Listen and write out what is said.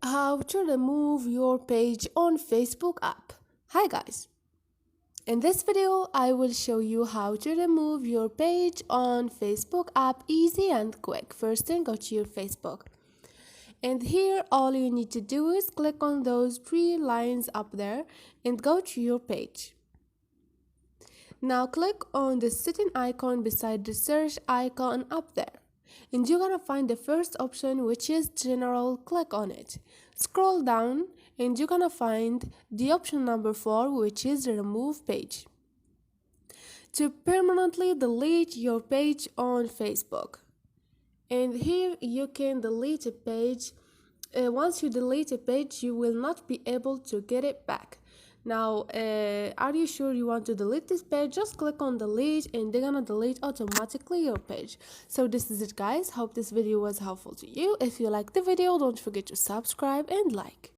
How to remove your page on Facebook app. Hi guys, in this video I will show you how to remove your page on Facebook app easy and quick. First thing, go to your Facebook, and here all you need to do is click on those three lines up there and go to your page. Now click on the setting icon beside the search icon up there, and you're gonna find the first option, which is general. Click on it, scroll down, and you're gonna find the option number 4, which is remove page. To permanently delete your page on Facebook, and here you can delete a page. Once you delete a page, you will not be able to get it back. Now, are you sure you want to delete this page? Just click on delete and they're gonna delete automatically your page. So this is it guys. Hope this video was helpful to you. If you liked the video, don't forget to subscribe and like.